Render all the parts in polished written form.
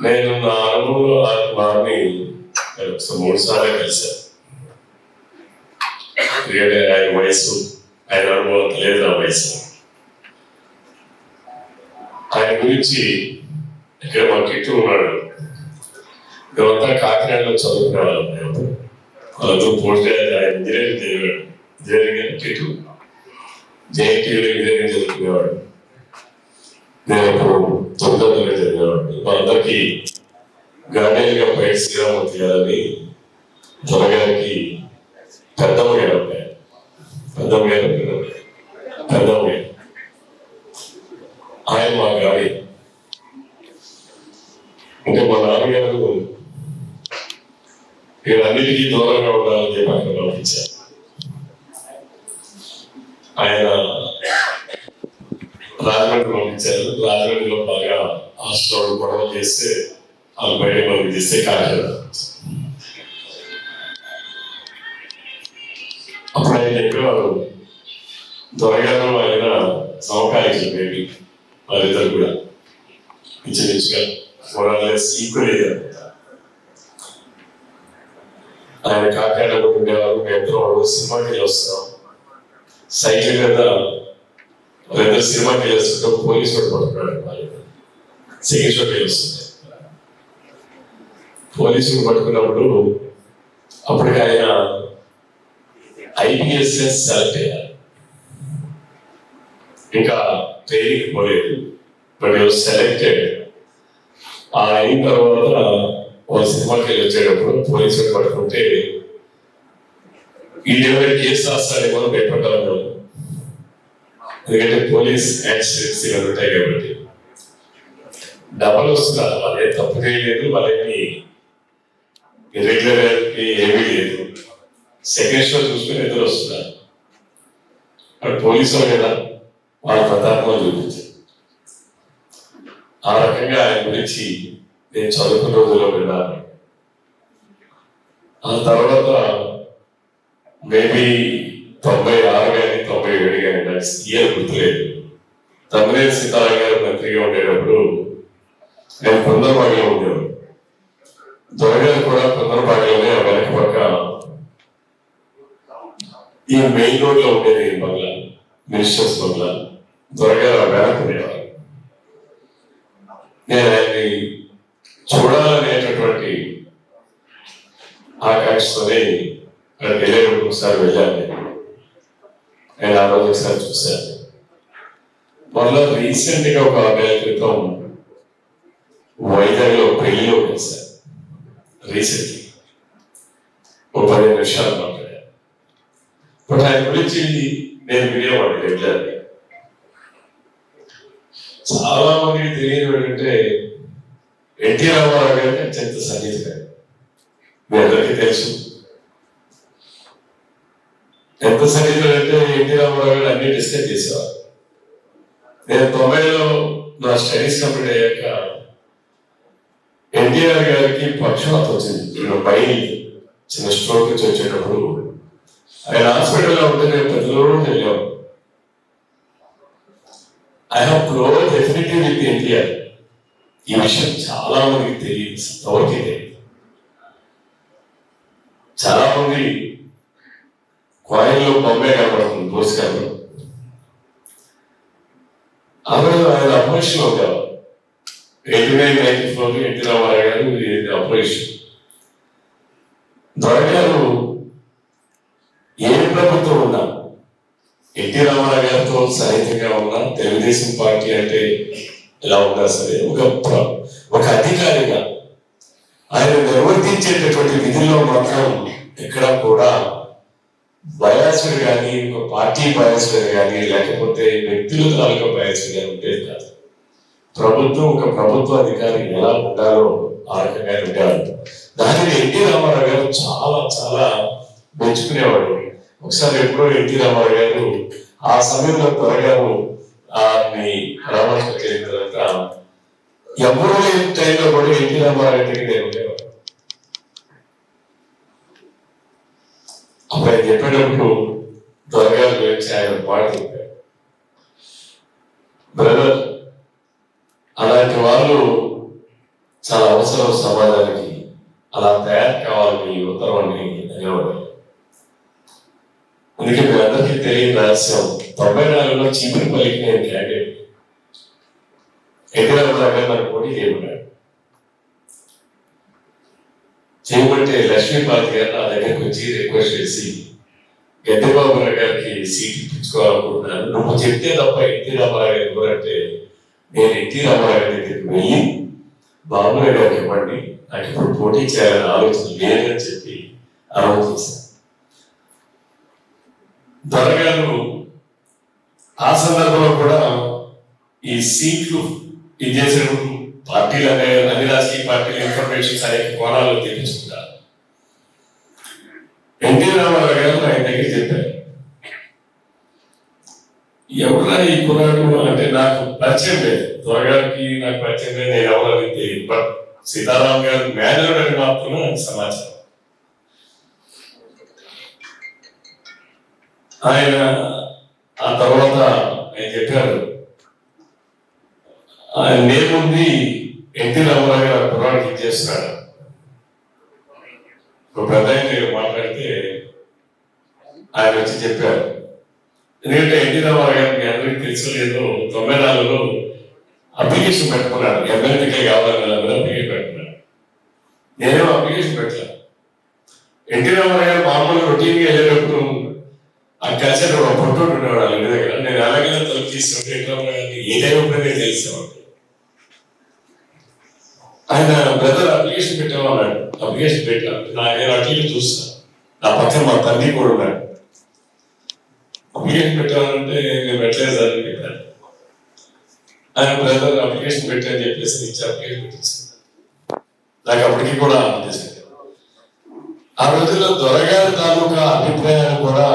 నేను నా అనుభవాన్ని 3 సార్లు కలిశాను. ఎందుకంటే ఆయన వయసు, ఆయన అనుభవం లేదు నా వయసు. ఆయన గురించి ఇక్కడ మా కిట్టు ఉన్నాడు. మేమంతా కాకినాడలో చదువుకునే వాళ్ళం. వాళ్ళందరూ పోస్ట్ ఆయన ఇంజనీరింగ్ చదివాడు. ఇంజనీరింగ్ కిట్టు జేఎన్టీయూలో ఇంజనీరింగ్ చదువుకునేవాడు. నేను ఇప్పుడు 9వ చదివేవాడు. వాళ్ళందరికీ గార్డెన్గా బయట శ్రీరామూర్తి గారని త్వరగారికి పెద్దమ్మ గారు ఉంటాయి. పెద్దమ్మ గారు ఆయన మా గాడి. అంటే మా నాన్నగారు వీళ్ళన్నిటికీ దూరంగా ఉండాలని చెప్పి ఆయన పంపించారు. ఆయన రాజమండ్రి పంపించారు. రాజమండ్రిలో బాగా హాస్టల్ గొడవ చేస్తే వాళ్ళు బయట పంపిస్తే కాకినాడ. అప్పుడు ఆయన చెప్పేవారు, త్వరగాను ఆయన సమకాలీకులు బేబీ వాళ్ళిద్దరు కూడా ఇంచుమించుగా ఈక్వల్. ఆయన కాకినాడలో ఉండేవారు. మేము సినిమాకి వెళ్ళి వస్తున్నాం. సైకిల్ మీద వాళ్ళిద్దరు సినిమాకి వెళ్ళి వస్తుంటే పోలీసు వాడు పట్టుకున్నాడు. సెకండ్ షోకి వెళ్ళి వస్తుంది. పోలీసులు పట్టుకున్నప్పుడు అప్పటికి ఆయన IPSS సెలెక్ట్ అయ్యారు. ఇంకా ట్రైనింగ్ పోలేదు, బట్ సెలెక్టెడ్. అయిన తర్వాత వాళ్ళ సినిమాకి వెళ్ళి వచ్చేటప్పుడు పోలీసులు పట్టుకుంటే ఈ ఎవరైనా కేసు రాస్తారేమో భయపడ్డాను. ఎందుకంటే పోలీస్ యాక్సిడెంట్స్ ఇవన్నీ ఉంటాయి కాబట్టి డబ్బులు వస్తున్నారు. వాళ్ళే తప్పు చేయలేదు, వాళ్ళని ఇర్రెగ్యులారిటీ ఏమీ లేదు. సెకండ్ షో చూసుకుని ఎదురు వస్తున్నారు. అక్కడ పోలీసు వాళ్ళు కదా వాళ్ళ ప్రతాపం చూపించారు. ఆ రకంగా ఆయన గురించి నేను చదువుకున్న రోజుల్లో విన్నాను. ఆ తర్వాత మేబీ 96 కానీ 97 కానీ నాకు ఇయర్ గుర్తులేదు. తమ్మినేని సీతారాం గారు మంత్రిగా ఉండేటప్పుడు నేను కొందరబాగిలో ఉండేవాడు. దొరగారు కూడా కొందరబాగిలోనే వెనక పక్క ఈ మెయిన్ రోడ్ లో ఉండేది బంగ్లా, మినిస్టర్స్ బంగ్లా. దొరగారు వెనక ఉండేవారు. నేను ఆయన్ని చూడాలనేటటువంటి ఆకాంక్షతోనే అక్కడికి వెళ్ళేటప్పుడు ఒకసారి వెళ్ళాను. నేను ఆ రోజు ఒకసారి చూశాను. మళ్ళా రీసెంట్ గా ఒక 6 నెలల క్రితం వైజాగ్లో పెళ్లిలో కలిశాను. రీసెంట్లీ ఒక 15 నిమిషాలు మాట్లాడాను. బట్ ఆయన గురించి నేను వినేవాడిని రెగ్యులర్గా. చాలా మందికి తెలియదు ఏంటంటే ఎన్టీ రామారావు గారికి అత్యంత సన్నిహితుడు. మీ అందరికీ తెలుసు ఎంత సన్నిహితుడు అంటే ఎన్టీ రామారావు గారు అన్ని డిస్కస్ చేసేవారు. నేను 90లో నా స్టడీస్ కంప్లీట్ అయ్యాక ఎన్టీఆర్ గారికి పక్షవాతం వచ్చింది. పైన చిన్న స్ట్రోక్ వచ్చి వచ్చేటప్పుడు ఆయన హాస్పిటల్లో ఉంటే నేను ప్రతిరోజు వెళ్ళాను. I have close definitely with NTR. ఈ విషయం చాలా మందికి తెలియదు, ఎవరికి తెలియదు. చాలా మంది కాయిన్లో బొమ్మే కనబడుతుంది దోసుకాయలు. ఆయన అపోజిషన్ ఉండేవారు. 89-94 ఎన్టీ రామారావు గారు అపోజిషన్. దొరగారు ఏ ప్రభుత్వం ఉన్నా, ఎన్టీ రామారావు గారితో సన్నిహితంగా ఉన్నా, తెలుగుదేశం పార్టీ అంటే ఎలా ఉన్నా సరే ఒక అధికారిగా ఆయన నిర్వర్తించేటటువంటి విధుల్లో మాత్రం ఎక్కడ కూడా బయాస్డ్ కానీ, ఒక పార్టీ బయాస్డ్ కానీ, లేకపోతే వ్యక్తుల తాలూకా బయాస్డ్ కానీ ఉండేది కాదు. ఒక ప్రభుత్వ అధికారి ఎలా ఉండాలో ఆ రకంగా ఉంటారు. దానిని ఎన్టీ రామారావు గారు చాలా చాలా మెచ్చుకునేవాడు. ఒకసారి ఎప్పుడో ఎన్టీ రామారావు గారు ఆ సమయంలో త్వరగాను పరామర్శకు వెళ్ళిన తర్వాత ఎవరో లేని టైంలో కూడా ఎన్టీ రామారావు గారికి నేను ఉండేవాడు. అప్పుడు ఆయన చెప్పేటప్పుడు త్వరగారు గురించి ఆయన మాట చెప్పారు, బ్రదర్ అలాంటి వాళ్ళు చాలా అవసరం సమాజానికి. అలా తయారు కావాలని యువతరం అని అనేవాడు. అందుకే మీ అందరికీ తెలియని రహస్యం, 94లో చీపురుపల్లికి నేను క్యాండిడేట్. ఎన్టీఆర్ గారు నాకు పోటీ చేయమన్నాడు. చేయమంటే లక్ష్మీపాతి గారు నా దగ్గరికి వచ్చి రిక్వెస్ట్ చేసి, గద్దెబాబు గారికి సీట్ ఇప్పించుకోవాలనుకుంటున్నాను, నువ్వు చెప్తే తప్ప ఎన్టీ రామారావు గారు ఎవరంటే, నేను ఎన్టీ రామారావు గారి దగ్గరికి వెళ్ళి బాబురావు గారికి ఇవ్వండి, నాకు ఇప్పుడు పోటీ చేయాలని ఆలోచన లేదని చెప్పి ఆలోచించాను. దొరగారు ఆ సందర్భంలో కూడా ఈ సీట్లు ఇది చేసినప్పుడు పార్టీలు అన్ని రాజకీయ పార్టీలు ఇన్ఫర్మేషన్స్ అనేక కోణాల్లో తెప్పించుకుంటారు. ఎన్టీ రామారావు గారు ఆయన దగ్గర చెప్పారు, ఎవరా ఈ కుర్రాడు అంటే నాకు పరిచయం లేదు, దొరగారికి నాకు పరిచయం లేదు, నేను ఎవరని తెలియదు. బట్ సీతారాం గారు మేనేజర్ అని మాత్రమే నాకు సమాచారం. ఆయన ఆ తర్వాత ఆయన చెప్పారు, ఆయన నేముంది ఎన్టీ రామారావు గారు కుర్రాడికి ఇచ్చేస్తున్నాడు. ఒక పెద్ద ఆయన మాట్లాడితే ఆయన వచ్చి చెప్పారు, ఎందుకంటే ఎన్టీ రామారావు గారు మీ అందరికీ తెలుసు లేదు, 94లో అప్లికేషన్ పెట్టుకున్నాడు, ఎమ్మెల్యేకి కావాలని అప్లికేషన్ పెట్టుకున్నాడు. నేనేమో అప్లికేషన్ పెట్టాను. ఎన్టీ రామారావు గారు మామూలు రొటీన్గా వెళ్ళేటప్పుడు ఆ కలిసి ఒక ఫోటో ఉండేవాడు ఇంటి దగ్గర. నేను అలాగే తలుపు తీసుకుంటే ఎన్టీ రామారావు గారిని ఏ టైం ఎప్పుడైనా తెలిసేవాడు. ఆయన బ్రదర్ అప్లికేషన్ పెట్టామన్నాడు. అప్లికేషన్ పెట్టాను, నేను అట్లనే చూస్తాను, నా పక్కన మా తండ్రి కూడా ఉన్నాడు. అప్లికేషన్ పెట్టామంటే నేను పెట్టలేదు సార్ అని చెప్పాను. ఆయన బ్రదర్ అప్లికేషన్ పెట్టాను చెప్పేసి ఇచ్చి అప్లికేషన్ పెట్టేసాను. నాకు అప్పటికి కూడా అనిపిస్తుంది. ఆ రోజుల్లో దొరగారి తాలూకా అభిప్రాయాలు కూడా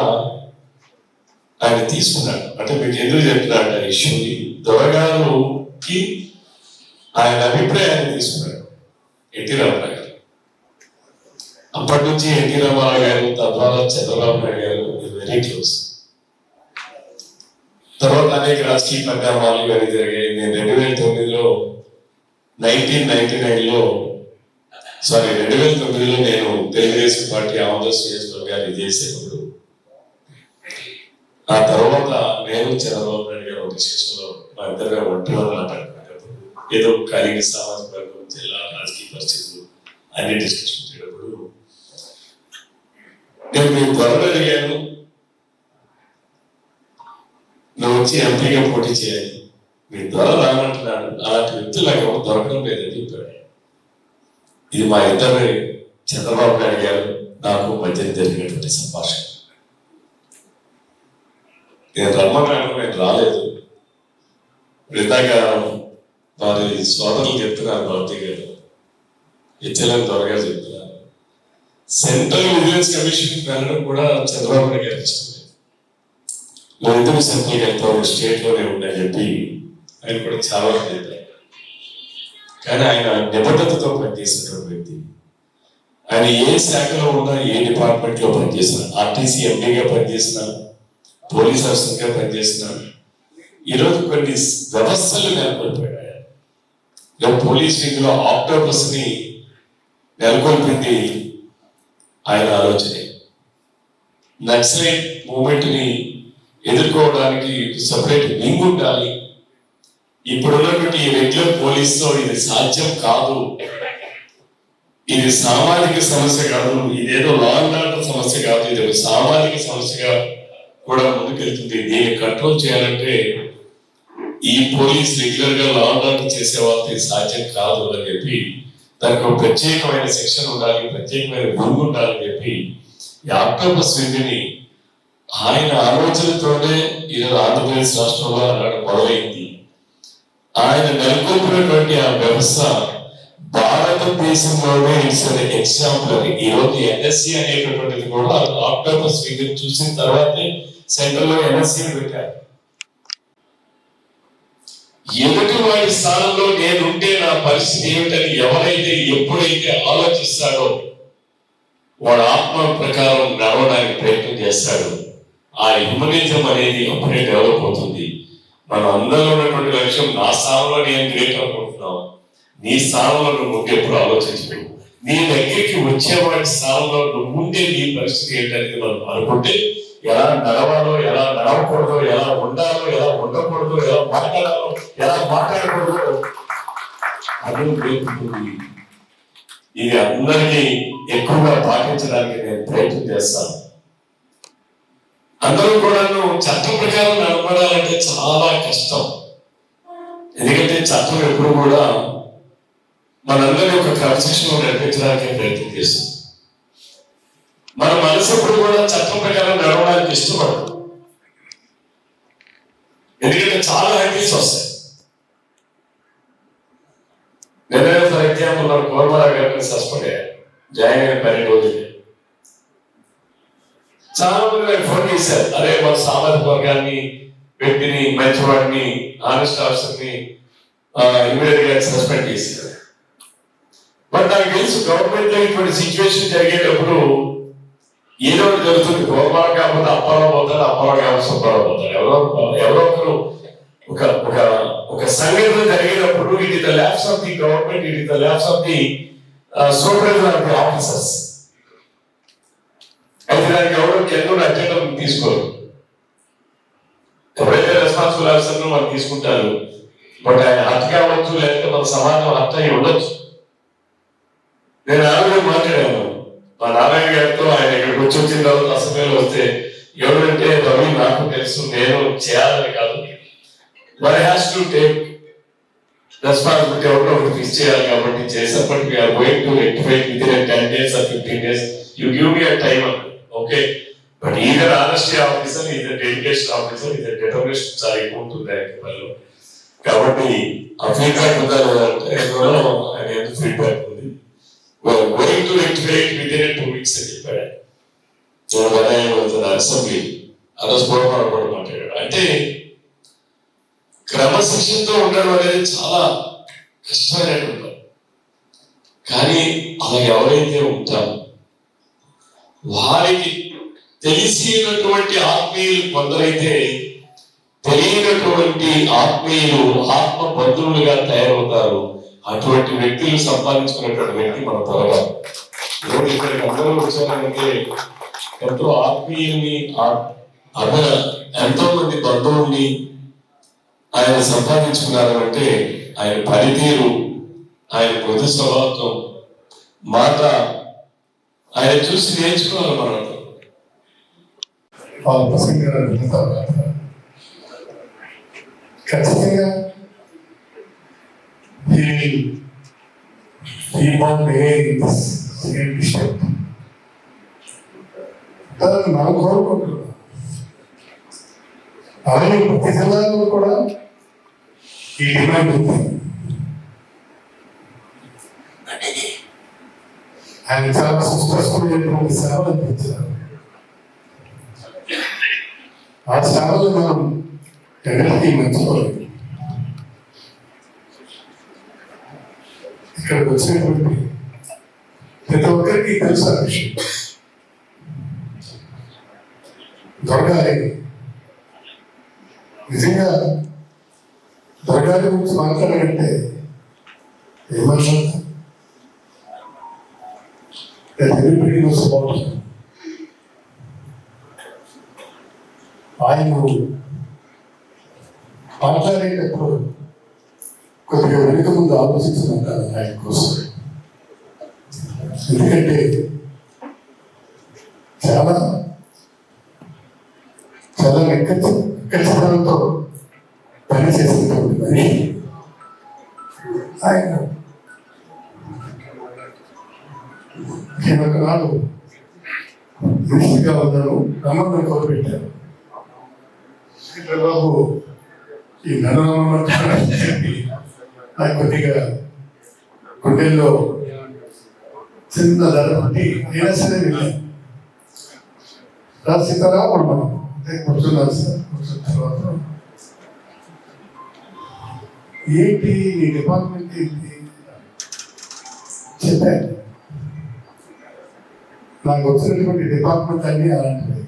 ఆయన తీసుకున్నాడు. అంటే మీకు ఎందుకు చెప్తున్నాడు ఆ ఇష్యూని, దొరగారుకి ఆయన అభిప్రాయాన్ని తీసుకున్నాడు ఎన్టీ రామారావు గారు. అప్పటి నుంచి ఎన్టీ రామారావు గారు తద్వారా చంద్రబాబు నాయుడు గారు వెరీ క్లోజ్. తర్వాత అనేక రాజకీయ పరిణామాలు ఇవన్నీ జరిగాయి. నేను 2009లో 2009లో నేను తెలుగుదేశం పార్టీ ఆంధ్రప్రదేశ్ నియోజకవర్గాన్ని చేసేటప్పుడు, ఆ తర్వాత నేను చంద్రబాబు నాయుడు గారు ఒక డిస్కషన్లో మా ఇద్దరు ఒంటిలో మాట్లాడుకునేటప్పుడు, ఏదో కలిగిన సామాజిక వర్గం, జిల్లా రాజకీయ పరిస్థితులు అన్ని డిస్కషన్ చేయడప్పుడు నేను మీ త్వరలో అడిగాను, నువ్వు వచ్చి ఎంపీగా పోటీ చేయాలి, మీ ద్వారా రామంటున్నాడు, అలాంటి వ్యక్తులు నాకు ఎవరు దొరకడం లేదని చెప్పాడు. ఇది మా ఇద్దరు చంద్రబాబు నాయుడు గారు నాకు మధ్య జరిగినటువంటి సంభాషణ. నేను రమ్మన్నాను, నేను రాలేదు. ఇందాక వారి సోదరులు చెప్తున్నారు, బాబు గారు హెచ్ఎల్ఎం త్వరగా చెప్తున్నారు, సెంట్రల్ విజిలెన్స్ కమిషన్ వెళ్ళడం కూడా చంద్రబాబు నాయుడు గారికి ఇష్టం లేదు. మేమిద్దరు సెంట్రల్కి వెళ్తాము, స్టేట్ లోనే ఉందని చెప్పి ఆయన కూడా చాలా చెప్పారు. కానీ ఆయన నిబద్ధతతో పనిచేసినటువంటి వ్యక్తి. ఆయన ఏ శాఖలో ఉన్నా, ఏ డిపార్ట్మెంట్ లో పనిచేసినా, ఆర్టీసీ ఎంపీగా పనిచేసిన, పోలీస్ ఆఫీసర్గా పనిచేసిన, ఈరోజు కొన్ని వ్యవస్థలు నెలకొల్పాడు. పోలీస్ వింగ్ లో ఆక్టోపస్ ని నెలకొల్పింది ఆయన ఆలోచనే. నక్సలైట్ మూవ్మెంట్ ని ఎదుర్కోవడానికి సపరేట్ వింగ్ ఉండాలి. ఇప్పుడున్నటువంటి రెగ్యులర్ పోలీసుతో ఇది సాధ్యం కాదు, ఇది సామాజిక సమస్య కాదు, ఇదేదో లా అండ్ ఆర్డర్ సమస్య కాదు, ఇది ఒక సామాజిక సమస్యగా కూడా ముందుకెళ్తుంది. దీన్ని కంట్రోల్ చేయాలంటే ఈ పోలీస్ రెగ్యులర్ గా లా అండ్ ఆర్డర్ చేసే వాళ్ళతో ఇది సాధ్యం కాదు అని చెప్పి, దానికి ఒక ప్రత్యేకమైన సెక్షన్ ఉండాలి, ప్రత్యేకమైన వింగ్ ఉండాలని చెప్పి ఈ ఆక్టోపస్ వింగ్ని ఆయన ఆలోచనతోనే ఈరోజు ఆంధ్రప్రదేశ్ రాష్ట్రంలో అలాంటి మొదలైంది. ఆయన నెలకొల్పినటువంటి ఆ వ్యవస్థ భారతదేశంలోనే ఇట్స్ ఎగ్జాంపుల్. ఈరోజు ఎన్ఎస్సి అనేటటువంటిది కూడా ఆక్టోపస్ వింగ్ చూసిన తర్వాతే సెంట్రల్ లో ఎన్ఎస్సి పెట్టారు. ఎదుటి వాడి స్థానంలో నేనుంటే నా పరిస్థితి ఏమిటని ఎవరైతే ఎప్పుడైతే ఆలోచిస్తాడో వాడు ఆత్మ ప్రకారం నడవడానికి ప్రయత్నం చేస్తాడు. ఆ హ్యూమనిజం అనేది అప్పుడే డెవలప్ అవుతుంది. మనం అందరూ ఉన్నటువంటి లక్ష్యం, నా స్థానంలో నేను గ్రేట్ అనుకుంటున్నాం, నీ స్థానంలో నువ్వు ముందు ఎప్పుడు ఆలోచించు. నీ దగ్గరికి వచ్చేవాడి స్థానంలో నువ్వు ఉండే నీ పరిస్థితి ఏంటనేది మనం అనుకుంటే ఎలా నడవాలో, ఎలా నడవకూడదో, ఎలా ఉండాలో, ఎలా ఉండకూడదో, ఎలా మాట్లాడాలో, ఎలా మాట్లాడకూడదో అది నేర్పుతుంది. ఇది అందరినీ ఎక్కువగా పాటించడానికి నేను ప్రయత్నం చేస్తాను. అందరూ కూడా చట్టం ప్రకారం నడపడాలంటే చాలా కష్టం. ఎందుకంటే చట్టం ఎప్పుడు కూడా మనందరినీ ఒక క్రమశిక్షణలో నడిపించడానికి ప్రయత్నం చేస్తుంది. మన మనసు ఎప్పుడు కూడా చట్టం ప్రకారం నడవడానికి ఇష్టపడదు. ఎందుకంటే చాలా హ్యాపీస్ వస్తాయి. నిన్న ఫర్ ఎగ్జాంపుల్ మన కోరమరా గారిని సస్పెండ్ అయ్యారు, జాయిన్ అయిన 12 రోజులు. చాలా మంది నాకు ఫోన్ చేశారు, అదే మన సామాజిక వర్గాన్ని, వ్యక్తిని, మంచివాడిని, ఆనెస్ట్ ఆఫీసర్ని ఇమీడియట్ గా సస్పెండ్ చేశారు. బట్ నాకు తెలుసు గవర్నమెంట్ లో ఇటువంటి సిచ్యువేషన్ జరిగేటప్పుడు ఏదో జరుగుతుంది. గోపాల కాకపోతే అప్పారావు పోతాడు, అప్పారావు కాకపోతే సుబ్బారావు పోతాడు. ఎవరో ఒకరు ఒక సంఘటన జరిగినప్పుడు it is the lapse of the government, it is the lapse of the supervisor of the officers. అయితే దానికి ఎవరో కేంద్రం అటెండర్ తీసుకోరు. ఎవరైతే రెస్పాన్సిబుల్ ఆఫీసర్ వాళ్ళు తీసుకుంటారు. బట్ ఆయన హత్య కావచ్చు, లేకపోతే మన సమాజం హత్య అయి ఉండొచ్చు. నేను ఆవిడ మాట్లాడాను మా నారాయణ గారితో. ఆయన ఇక్కడికి వచ్చిన తర్వాత అసెంబ్లీలో వస్తే ఎవరంటే రవి నాకు తెలుసు, నేను చేయాలని కాదు, but has to take responsibility. ఎవరో ఒకటి ఫిక్స్ చేయాలి కాబట్టి చేసేప్పటికి we're going to rectify within 10 days or 15 days. You give me a time. Okay, but either honesty officer, either dedication officer, either determination చాలా ఎక్కువ ఉంటుంది ఆయన. కాబట్టి ఆ ఫీడ్బ్యాక్ ఉండాలి అంటే ఆయన ఎందుకు ఫీడ్బ్యాక్ ఉంది, going to rectify it within 2 weeks అని చెప్పాడు. అసెంబ్లీ అదస్పోవడం మాట్లాడాడు. అంటే క్రమశిక్షణతో ఉండడం అనేది చాలా కష్టమైనటువంటి. కానీ అలా ఎవరైతే ఉంటారో వారికి తెలిసినటువంటి ఆత్మీయులు కొందరైతే తెలియనటువంటి ఆత్మీయులు ఆత్మ బంధువులుగా తయారవుతారు. అటువంటి వ్యక్తులు సంపాదించుకున్నటువంటి వ్యక్తి మన త్వరగా ఎవరు ఇక్కడికి అందరూ వచ్చారంటే ఎంతో ఆత్మీయుల్ని, ఎంతో మంది బంధువుల్ని ఆయన సంపాదించుకున్నారు. అంటే ఆయన పనితీరు, ఆయన మృదు స్వభావం, మాట ఆయన చూసి నేర్చుకోవాలి. మనం ఖచ్చితంగా మనం కోరుకుంటున్నాం. అలాగే ప్రతి జిల్లాలో కూడా ఈ డిమాండ్ ఉంది. ఆయన చాలా సుస్పష్టమైనటువంటి సేవలు అందించారు. ఆ సేవలు మనం ఎవరికి మంచుకోలేదు. ఇక్కడికి వచ్చినటువంటి ప్రతి ఒక్కరికి తెలుసు ఆ విషయం. దొరగాలి నిజంగా దొరగాలి గురించి మాట్లాడాలంటే ఏమన్నా ఆయన మాట్లాడేటప్పుడు కొద్దిగా వెనుక ముందు ఆలోచిస్తున్నారు ఆయన కోసం. ఎందుకంటే చాలా చాలా నిక్కచ్చితనంతో పనిచేసేటువంటి మనిషి ఆయన. నేను ఒకనాడు మినిస్టర్గా ఉన్నాను, రమణ కోరుపెట్టాను. చంద్రబాబు ఈ నరమ చెప్పి నాకు కొద్దిగా గుండెల్లో చిన్న ధర బట్టి అయినా సరే వెళ్ళాను. రాసిస్తారా మనం అంటే కూర్చున్నాను సార్. కూర్చున్న తర్వాత ఏంటి నీ డిపార్ట్మెంట్ ఏంటి చెప్పాను. నాకు వచ్చినటువంటి డిపార్ట్మెంట్ అన్నీ అలాంటివి.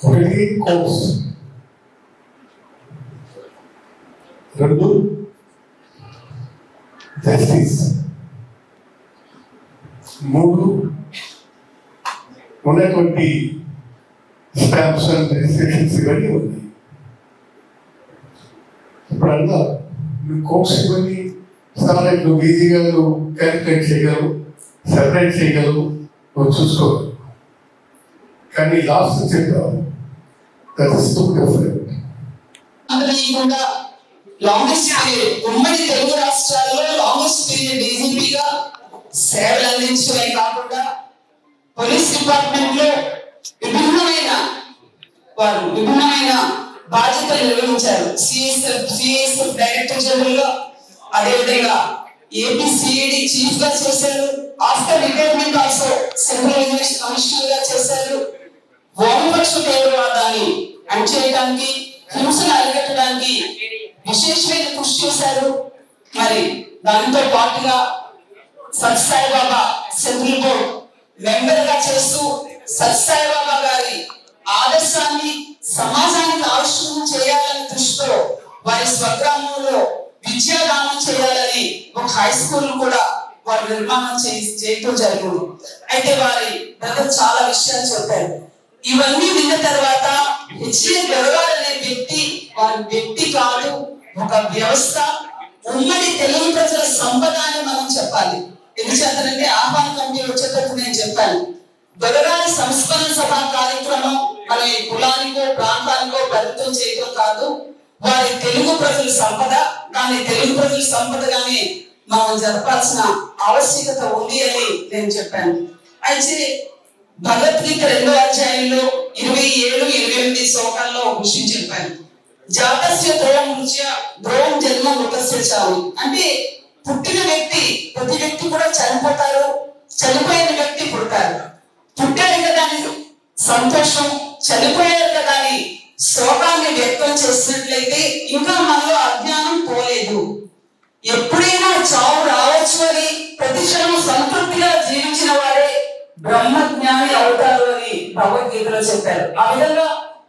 ఒకటి కోర్స్, రెండు జస్టిస్, మూడు ఉన్నటువంటి స్టాంప్స్ అండ్ రిజిస్ట్రేషన్స్ ఇవన్నీ ఉన్నాయి. ఇప్పుడల్లా నువ్వు కోర్స్ ఇవన్నీ చాలా నువ్వు ఈజీగా నువ్వు క్యాలిక్యులేట్ చేయగలవు, సెపరేట్ చేయగలవు, నువ్వు చూసుకోగలవు. కానీ లాస్ట్ చెప్పావు దట్ ఇస్ టూ డిఫరెంట్. కూడా లాంగెస్ట్ పీరియడ్ ఉమ్మడి తెలుగు రాష్ట్రాల్లో లాంగెస్ట్ పీరియడ్ డీజీపీగా సేవలు అందించడమే కాకుండా పోలీస్ డిపార్ట్మెంట్ లో విభిన్నమైన బాధ్యతలు నిర్వహించారు. సిఎస్ఎఫ్ డైరెక్టర్ జనరల్ గా, అదేవిధంగా ఏపీసీఐడి చీఫ్ గా చేశారు. After retirement also central education commissioner గా చేశారు. వామపక్ష తీవ్రవాదాన్ని అణచివేయడానికి, హింసను అరికట్టడానికి విశేషమైన కృషి చేశారు. మరి దానితో పాటుగా సత్సాయిబాబా సెంట్రల్ బోర్డ్ మెంబర్ గా చేస్తూ సత్సాయిబాబా గారి ఆదర్శాన్ని సమాజానికి ఆవిష్కరణ చేయాలని దృష్టితో వారి స్వగ్రామంలో విద్యాదానం చేయాలని ఒక హై స్కూల్ కూడా వారు నిర్మాణం చేయటం జరిగింది. అయితే వారి బ్రదర్ చాలా విషయాలు చెప్పారు. ఇవన్నీ విన్న తర్వాత హెచ్ఏ దొరగారు అనే వ్యక్తి వారి వ్యక్తి కాదు, ఒక వ్యవస్థ. ఉమ్మడి తెలుగు ప్రజల సంపద అని మనం చెప్పాలి. ఎందుకంటే ఆహ్వాన కమిటీ వచ్చేటప్పుడు నేను చెప్పాను, దొరగారి సంస్మరణ సభ కార్యక్రమం మన ఈ కులానికో ప్రాంతానికో పరిమితం చేయడం కాదు, వారి తెలుగు ప్రజల సంపద. కానీ తెలుగు ప్రజల సంపదగానే మనం జరపాల్సిన ఆవశ్యకత ఉంది అని నేను చెప్పాను. అయితే భగవద్గీత 2వ అధ్యాయంలో 27-28 శ్లోకాల్లో ఒక విషయం చెప్పాను. జాతస్య ధ్రువం జన్మ మృతస్య చావు. అంటే పుట్టిన వ్యక్తి, ప్రతి వ్యక్తి కూడా చనిపోతారు, చనిపోయిన వ్యక్తి పుడతారు. పుట్టారు కదా అని సంతోషం, చనిపోయారు కదా అని శోకాన్ని వ్యక్తం చేసినట్లయితే ఇంకా మనలో అజ్ఞానం పోలేదు. ఎప్పుడైనా చావు రావచ్చు అని ప్రతి క్షణం సంతృప్తిగా జీవించిన వారే బ్రహ్మజ్ఞాని అవుతారు అని భగవద్గీతలో చెప్పారు. ఆ విధంగా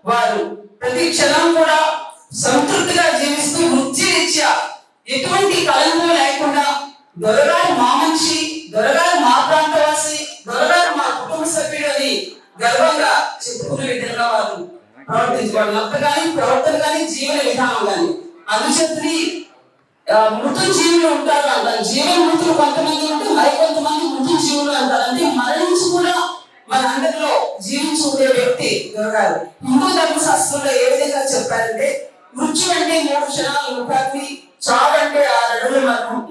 వారు ప్రతి క్షణం కూడా సంతృప్తిగా జీవిస్తూ వృత్తిరీత్యా ఎటువంటి కలంకం లేకుండా దొరగారు మా మనిషి, దొరగారు మా ప్రాంతవాసి, దొరగారు మా కుటుంబ సభ్యుడు అని గర్వంగా చెప్పుకునే విధంగా వారు ప్రవర్తించేవాడు. అంత కానీ ప్రవర్తన కానీ జీవన విధానం కానీ. అందుచేతని మృత జీవులు ఉంటారు అంటారు. జీవన మృతులు కొంతమంది ఉంటే మరికొంతమంది మృత జీవులు అంటారు. అంటే మరణించి కూడా మన అందరిలో జీవించి ఉండే వ్యక్తి దొరగారు. హిందూ ధర్మశాస్త్రంలో ఏ విధంగా చెప్పారంటే, మృత్యు అంటే 3 క్షణాలు ముఖాగ్ని, చావు అంటే 6 అడుగులు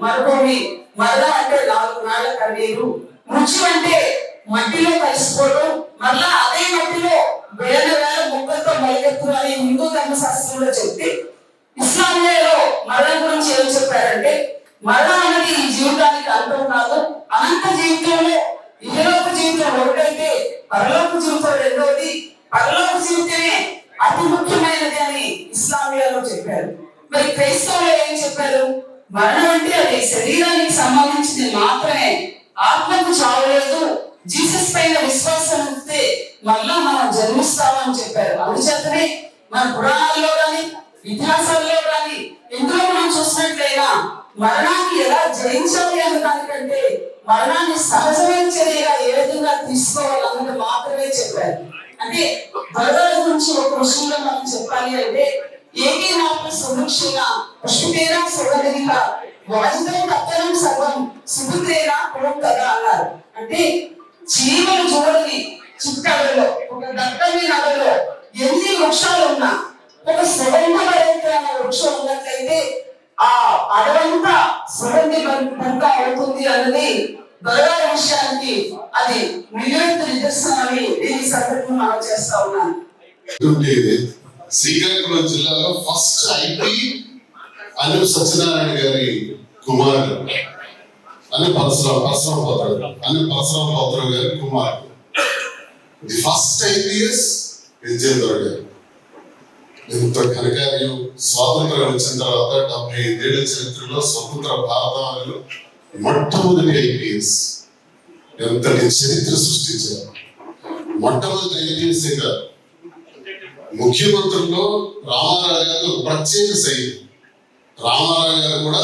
మరుభూమి, మరణం అంటే 4 నాళ్ళ కన్నీరు. మృత్యు అంటే మట్టిలో కలిసిపోవడం, మరలా అదే మట్టిలో వేల ముక్కలతో మొలకెత్తు అని హిందూ ధర్మశాస్త్రంలో చెప్తే, ఇస్లాంలో మరణం గురించి ఏం చెప్పారంటే, మరణం అనేది ఈ జీవితానికి అంతం కాదు, అనంత జీవితంలో ఇహలోక జీవితం ఒకటైతే పరలోక జీవితం రెండోది, పరలోక జీవితమే అతి ముఖ్యమైనది అని ఇస్లామియాలో చెప్పారు. మరి క్రైస్తవులు ఏం చెప్పారు? మరణం అంటే అది శరీరానికి సంబంధించింది మాత్రమే, ఆత్మకు చావలేదు, జీసస్ పైన విశ్వాసం ఉంటే మళ్ళా మనం జన్మిస్తామని చెప్పారు. అందుచేతనే మన పురాణాల్లో కానీ ఇతిహాసాల్లో కానీ ఎందులో మనం చూసినట్లయినా మరణాన్ని ఎలా జయించాలి అన్న దానికంటే మరణాన్ని సహజమైన చర్యగా ఏ విధంగా తీసుకోవాలన్నది మాత్రమే చెప్పారు. అంటే దొరగారి గురించి ఒక విషయంలో మనం చెప్పాలి అంటే, ఏకీ నామ సుభిక్షణ పుష్పేనా సుగంధిక వాజితం తత్తనం సర్వం సుభుత్రేనా కులం కదా అన్నారు. అంటే చీమలు చూడని చిట్టడలో, ఒక దట్టమైన అడవిలో ఎన్ని వృక్షాలు ఉన్నా ఒక సుగంధభరితమైన వృక్షం ఉన్నట్లయితే ఆ అడవంతా సుగంధి భరిత అవుతుంది అన్నది దొరగారి విషయానికి అది నిలువెత్తు నిదర్శనాన్ని ఈ సందర్భంగా మనం చేస్తా ఉన్నాను. శ్రీకాకుళం జిల్లాలో ఫస్ట్ ఐపీ అను సత్యనారాయణ గారి కుమారుడు అని పరశురామ గారి కుమారుడు. ది ఫస్ట్ ఐపీఎస్ విజయేంద్ర గారు. ఎంత ఘనకార్యం! స్వాతంత్రం వచ్చిన తర్వాత 75 ఏళ్ల చరిత్రలో స్వతంత్ర భారతంలో మొట్టమొదటి ఐపీఎస్. ఎంతటి చరిత్ర సృష్టించారు! మొట్టమొదటి ఐపీఎస్ గారు. ముఖ్యమంత్రుల్లో రామారావు గారు ప్రత్యేక శైలి. రామారావు గారు కూడా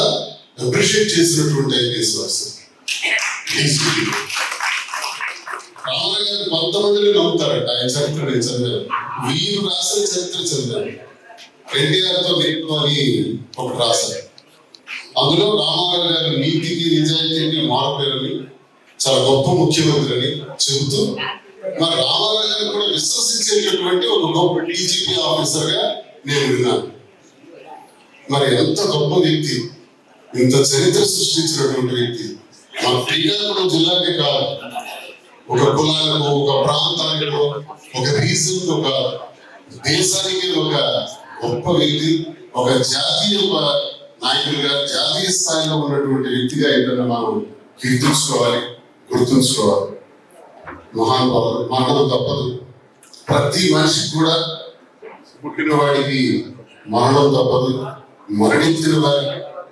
అప్రిషియేట్ చేసినటువంటి ఐపీఎస్ ఆఫీసర్. రామారావు గారు కొంతమందిని నమ్ముతారట ఆయన చరిత్ర నేను చదివాను, వీరు రాసిన చరిత్ర చదివాను. ఎన్టీఆర్ తో నేను అని ఒకటి రాశారు. అందులో రామారావు గారు నీతికి నిజాయితీకి మారుపేరని, చాలా గొప్ప ముఖ్యమంత్రి అని చెబుతూ, మరి రామారావు గారు కూడా విశ్వసించేటటువంటి ఒక గొప్ప డీజీపీ ఆఫీసర్ గా నేను విన్నాను. మరి ఎంత గొప్ప వ్యక్తి, ఇంత చరిత్ర సృష్టించినటువంటి వ్యక్తి. మన శ్రీకాకుళం జిల్లాకే కాదు, ఒక కులాలకు, ఒక ప్రాంతానికి, ఒక రీజన్, ఒక దేశానికి ఒక గొప్ప వ్యక్తి, ఒక జాతీయ నాయకుడిగా జాతీయ స్థాయిలో ఉన్నటువంటి వ్యక్తిగా ఏంటంటే మనం కీర్తించుకోవాలి, గుర్తుంచుకోవాలి. మహానుభావులు, మరణం తప్పదు. ప్రతి మనిషికి కూడా పుట్టిన వాడికి మరణం తప్పదు, మరణించిన వారి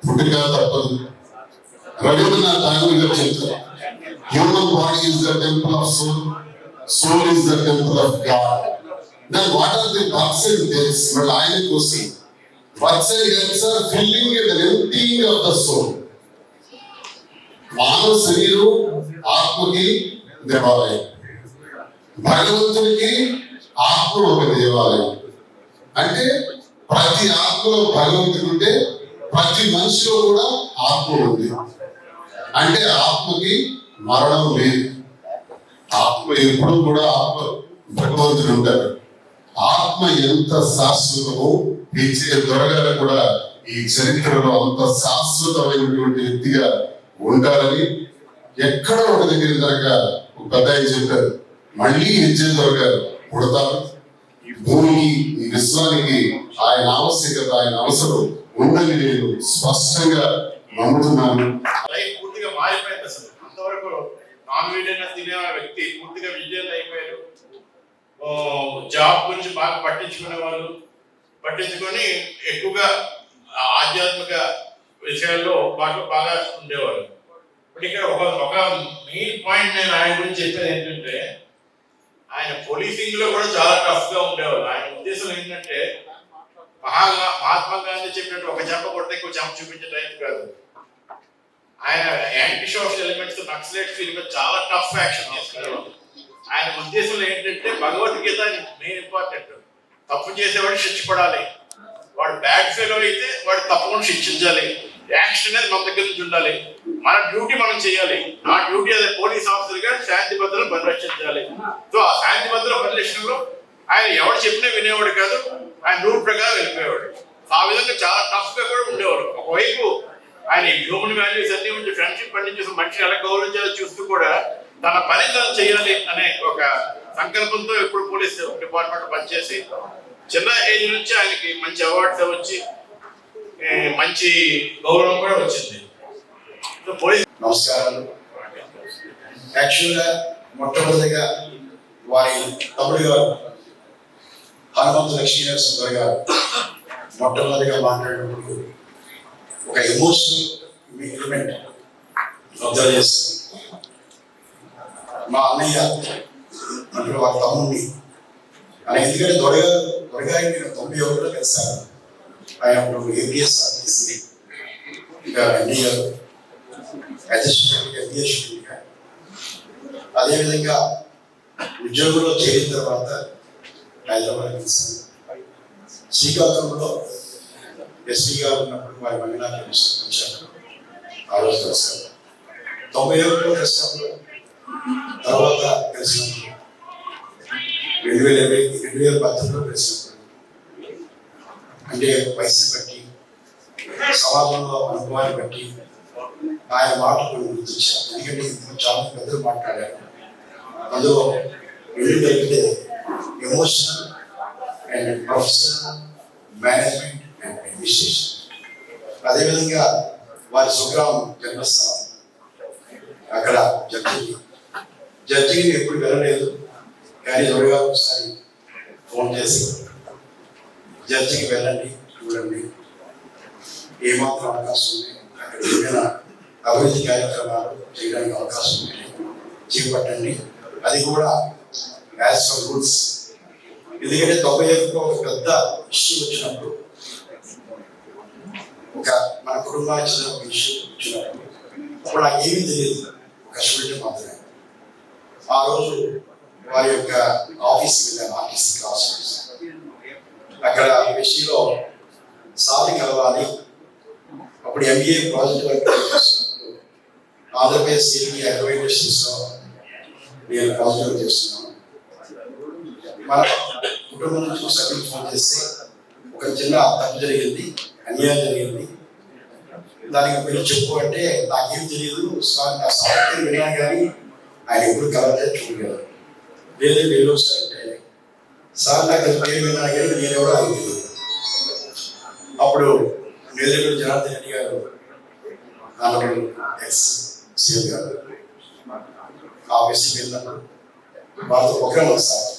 పుట్టుక తప్పదు. రవీంద్రనాథ్ ఠాగూర్ గారు చెప్తారు, human body is the temple of soul, soul is the temple of God. Then what are the births and deaths? Well, ఆయన question, births and deaths are filling and emptying of the soul. మానవ శరీరం ఆత్మకి దేవాలయం, భగవంతునికి ఆత్మ ఒక దేవాలయం. అంటే ప్రతి ఆత్మలో భగవంతుడు ఉంటే ప్రతి మనిషిలో కూడా ఆత్మ ఉంది. అంటే ఆత్మకి మరణం లేదు. ఆత్మ ఎప్పుడు కూడా ఆత్మ భగవంతుడు ఉంటారు. ఆత్మ ఎంత శాశ్వతమో పిలిచే దొరగారు కూడా ఈ చరిత్రలో అంత శాశ్వతమైనటువంటి వ్యక్తిగా ఉంటారని ఎక్కడ ఒక దగ్గర దాకా ఒక పెద్ద ఆయన చెప్పారు, మళ్ళీ హెచ్ఏ దొరగారు పుడతారు. ఈ భూమికి, ఈ విశ్వానికి ఆయన ఆవశ్యకత, ఆయన అవసరం ఉందని నేను స్పష్టంగా నమ్ముతున్నాను. లైఫ్ పూర్తిగా మారిపోయింది. అసలు అంతవరకు నాన్ వెజ్ అయినా తినే వ్యక్తి పూర్తిగా విజయం అయిపోయారు. జాబ్ గురించి బాగా పట్టించుకునే వాళ్ళు, పట్టించుకొని ఎక్కువగా ఆధ్యాత్మిక విషయాల్లో బాగా ఉండేవారు. ఇప్పుడు ఇక్కడ ఒక మెయిన్ పాయింట్ నేను ఆయన గురించి చెప్పేది ఏంటంటే, ఆయన పోలీసింగ్ లో కూడా చాలా టఫ్ గా ఉండేవారు. ఆయన ఉద్దేశం ఏంటంటే, మహాత్మా గాంధీ చెప్పినట్టు ఒక చెంప కొడితే ఎక్కువ చెంప చూపించే టైప్ కాదు. ఆయన anti social elements, naxalite feel చాలా టఫ్ యాక్షన్ తీసుకునేవారు. ఆయన ఉద్దేశంలో ఏంటంటే, భగవద్గీత మెయిన్ ఇంపార్టెంట్. తప్పు చేసేవాడు శిక్షపడాలి, వాడు బ్యాడ్ ఫెయిల్ అయితే వాడు తప్పకుండా శిక్షించాలి. యాక్షన్ అనేది మన దగ్గర నుంచి ఉండాలి. మన డ్యూటీ మనం చేయాలి. ఆ డ్యూటీ అదే పోలీస్ ఆఫీసర్ గా శాంతి భద్రతను పరిరక్షించాలి. సో ఆ శాంతి భద్రత పరిరక్షణలో ఆయన ఎవరు చెప్పినా వినేవాడు కాదు, ఆయన రూల్ ప్రకారం వెళ్ళిపోయేవాడు. ఆ విధంగా చాలా టఫ్ గా కూడా ఉండేవాడు. ఒకవైపు ఆయన హ్యూమన్ వాల్యూస్ అన్ని ఉంచి ఫ్రెండ్షిప్ పండించేసి మనిషిని ఎలా గౌరవించాలో చూస్తూ కూడా తన పని తను చేయాలి అనే ఒక సంకల్పంతో ఎప్పుడు పోలీస్ డిపార్ట్మెంట్ పనిచేసి చిన్న ఏజ్ నుంచి ఆయనకి మంచి అవార్డ్స్ వచ్చి మంచి గౌరవం కూడా వచ్చింది. నమస్కారాలు. యాక్చువల్గా మొట్టమొదటిగా వారి తమ్ముడు గారు హనుమంత లక్ష్మీనరసింహ గారు మొట్టమొదటిగా మాట్లాడినప్పుడు ఒక ఎమోషనల్ ఎలిమెంట్ అబ్జర్వ్ చేస్తాను. మా అన్నయ్య అంటే వారి తమ్ముడిని ఆయన, ఎందుకంటే దొరగారి నేను 91లో కలిశాను. ఆయన అప్పుడు ఏపీఎస్ ఆఫీస్ని ఇంకా ఎన్టీఆర్ అధ్యక్షుడిగా, అదేవిధంగా ఉద్యోగంలో చేరిన తర్వాత హైదరాబాద్ కలిశాను. శ్రీకాకుళంలో ఎస్పీ గారు ఉన్నప్పుడు వారి మహిళా కమిషన్ వచ్చారు. ఆ రోజు కలిశారు. 91లో కలిసినప్పుడు, తర్వాత కలిసినప్పుడు 2019లో కలిసినప్పుడు, అంటే వయసు బట్టి సమాజంలో అనుభవాన్ని బట్టి ఆయన మాటలు గుర్తించారు. ఎందుకంటే చాలా పెద్దలు మాట్లాడారు. అందులో రెండు కలిపితే emotional and professional, management and administration. అదేవిధంగా వారి స్వగ్రామం జన్మస్థానం అక్కడ జడ్జిని ఎప్పుడు వెళ్ళలేదు. కానీ ఎవరిగా ఒకసారి ఫోన్ చేసి జడ్జికి వెళ్ళండి, చూడండి ఏమాత్రం అవకాశం ఉంది, అక్కడ ఏమైనా అభివృద్ధి కార్యక్రమాలు చేయడానికి అవకాశం ఉంది, చేపట్టండి. అది కూడా యాజ్ ఫర్ రూల్స్. ఎందుకంటే 91లో ఒక పెద్ద ఇష్యూ వచ్చినప్పుడు ఒక కుటుంబానికి చెందిన ఒక ఇష్యూ కూర్చున్నాడు. అప్పుడు నాకు ఏమీ తెలియదు, ఒక స్టూడెంట్ మాత్రమే. ఆ రోజు వారి యొక్క ఆఫీస్కి వెళ్ళాను, ఆర్టిస్ట్ ఆఫీస్. అక్కడ విషయంలో సాధి కలవాలి. అప్పుడు MBA ప్రాజెక్ట్ వర్క్ చేస్తున్నప్పుడు ఆంధ్రప్రదేశ్ అగ్రో ఇండస్ట్రీస్లో నేను ప్రాజెక్ట్ వర్క్ చేస్తున్నాను. మన కుటుంబం నుంచి సభ్యులు ఫోన్ చేస్తే ఒక చిన్న తప్పు జరిగింది, అన్యాయం జరిగింది, దానికి మీరు చెప్పు అంటే నాకేం తెలియదు సార్, నా సాఫ్ట్వేర్ విన్నాను కానీ ఆయన ఎప్పుడు కలవలేదు, చూడలేదు. లేదు వెళ్ళు సార్ అంటే, సార్ నాకు పేరు విన్నాను కానీ నేను ఎవరో అది తెలియదు. అప్పుడు నేరేడు జనార్దన్ రెడ్డి గారు, ఆనరబుల్ ఎక్స్-సీఎం గారు ఆఫీస్కి వెళ్ళినప్పుడు వాళ్ళతో ఒకరే సార్